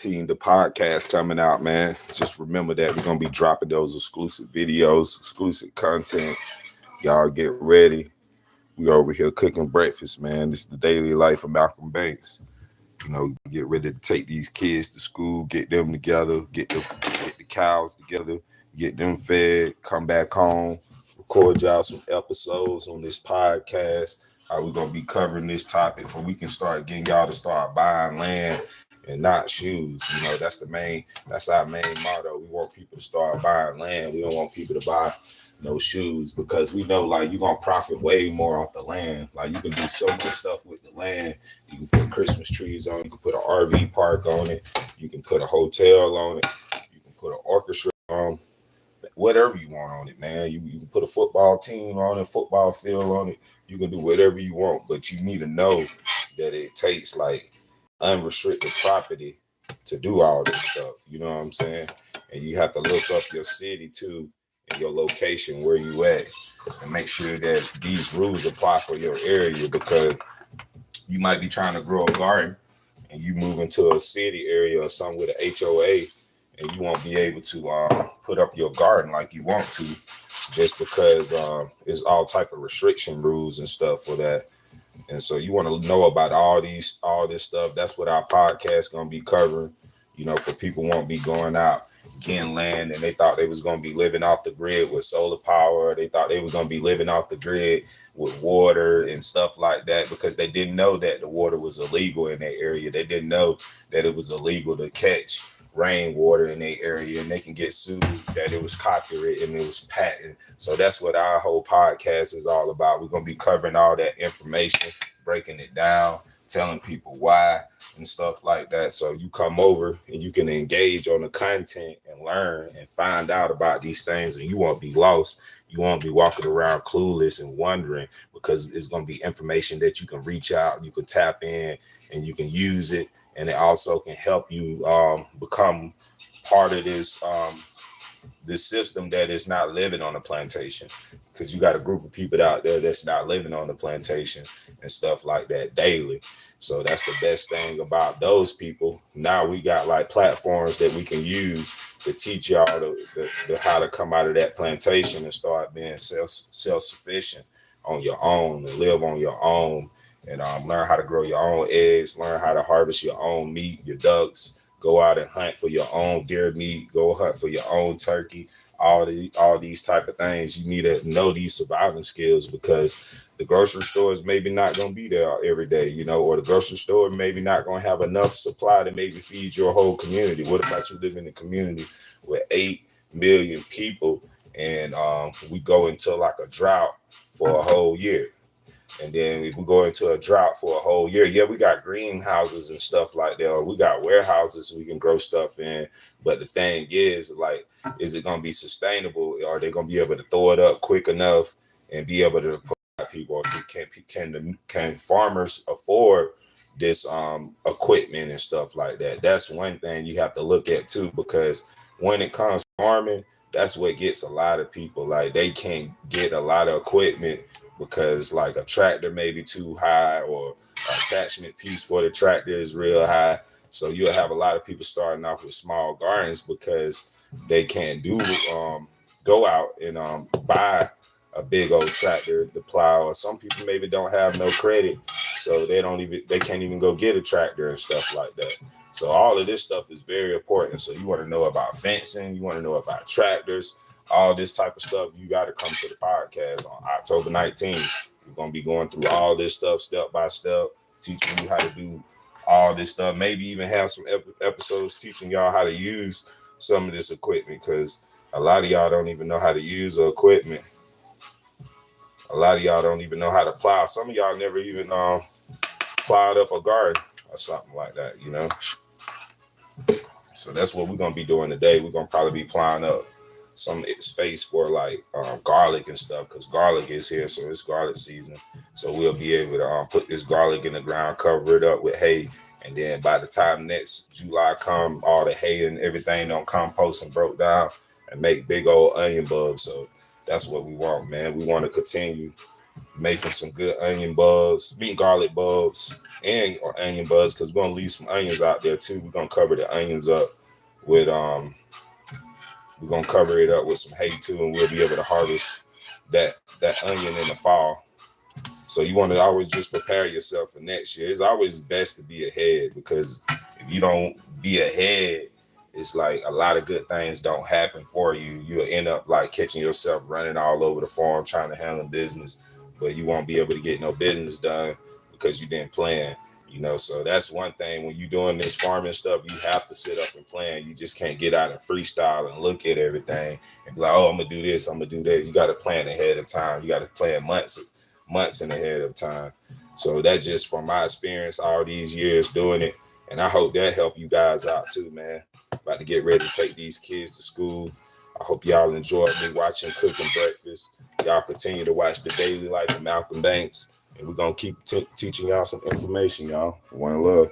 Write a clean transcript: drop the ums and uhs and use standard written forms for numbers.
2019, the podcast coming out, man. Just remember that we're gonna be dropping those exclusive videos, exclusive content. Y'all get ready. We over here cooking breakfast, man. This is the daily life of Malcolm Banks. Get ready to take these kids to school, get them together, get the cows together, get them fed, come back home, record y'all some episodes on this podcast. How we gonna be covering this topic for we can start getting y'all to start buying land and not shoes. That's our main motto. We want people to start buying land. We don't want people to buy no shoes because we know like you're gonna profit way more off the land. Like you can do so much stuff with the land. You can put Christmas trees on, you can put an RV park on it, you can put a hotel on it, you can put an orchestra on, whatever you want on it, man. You can put a football team on it, football field on it. You can do whatever you want, but you need to know that it takes like unrestricted property to do all this stuff. You know what I'm saying? And you have to look up your city too and your location where you at and make sure that these rules apply for your area because you might be trying to grow a garden and you move into a city area or something with an HOA and you won't be able to put up your garden like you want to just because it's all type of restriction rules and stuff for that. And so you want to know about all this stuff. That's what our podcast going to be covering. For people won't be going out getting land and they thought they was going to be living off the grid with solar power. They thought they was going to be living off the grid with water and stuff like that because they didn't know that the water was illegal in their area. They didn't know that it was illegal to catch rainwater in their area and they can get sued that it was copyright and it was patent. So that's what our whole podcast is all about. We're going to be covering all that information, breaking it down, telling people why and stuff like that. So you come over and you can engage on the content and learn and find out about these things and you won't be lost. You won't be walking around clueless and wondering because it's going to be information that you can reach out, you can tap in and you can use it. And it also can help you become part of this system that is not living on the plantation because you got a group of people out there that's not living on the plantation and stuff like that daily. So that's the best thing about those people. Now we got like platforms that we can use to teach y'all the how to come out of that plantation and start being self-sufficient on your own and live on your own and learn how to grow your own eggs, learn how to harvest your own meat, your ducks, go out and hunt for your own deer meat, go hunt for your own turkey, all these type of things. You need to know these surviving skills because the grocery store is maybe not going to be there every day, or the grocery store maybe not going to have enough supply to maybe feed your whole community. What about you live in a community with 8 million people and we go into like a drought for a whole year? And then if we go into a drought for a whole year, we got greenhouses and stuff like that. Or we got warehouses we can grow stuff in. But the thing is, like, is it going to be sustainable? Are they going to be able to throw it up quick enough and be able to provide people? Or can farmers afford this equipment and stuff like that? That's one thing you have to look at too, because when it comes to farming, that's what gets a lot of people. Like they can't get a lot of equipment because like a tractor may be too high or attachment piece for the tractor is real high. So you'll have a lot of people starting off with small gardens because they can't go out and buy a big old tractor to plow. Or some people maybe don't have no credit, so they can't even go get a tractor and stuff like that. So all of this stuff is very important. So you want to know about fencing, you want to know about tractors, all this type of stuff. You got to come to the podcast on October 19th. We're going to be going through all this stuff step by step, teaching you how to do all this stuff. Maybe even have some episodes teaching y'all how to use some of this equipment, because a lot of y'all don't even know how to use the equipment. A lot of y'all don't even know how to plow. Some of y'all never even plowed up a garden or something like that, So that's what we're going to be doing today. We're going to probably be plowing up some space for like garlic and stuff, because garlic is here, so it's garlic season. So we'll be able to put this garlic in the ground, cover it up with hay, and then by the time next July come, all the hay and everything don't compost and broke down and make big old onion bulbs. So that's what we want, man. We want to continue making some good onion bulbs, garlic bulbs, and onion buds, because we're gonna leave some onions out there too. We're gonna cover the onions up with we're gonna cover it up with some hay too, and we'll be able to harvest that onion in the fall. So you want to always just prepare yourself for next year. It's always best to be ahead, because if you don't be ahead, it's like a lot of good things don't happen for you. You'll end up like catching yourself running all over the farm trying to handle business, but you won't be able to get no business done because you didn't plan. So that's one thing when you're doing this farming stuff, you have to sit up and plan. You just can't get out and freestyle and look at everything and be like, oh, I'm gonna do this, I'm gonna do that. You got to plan ahead of time. You got to plan months in ahead of time. So that's just from my experience all these years doing it. And I hope that helped you guys out too, man. About to get ready to take these kids to school. I hope y'all enjoyed me watching Cooking Breakfast. Y'all continue to watch The Daily Life of Malcolm Banks. And we're going to keep teaching y'all some information, y'all. One love.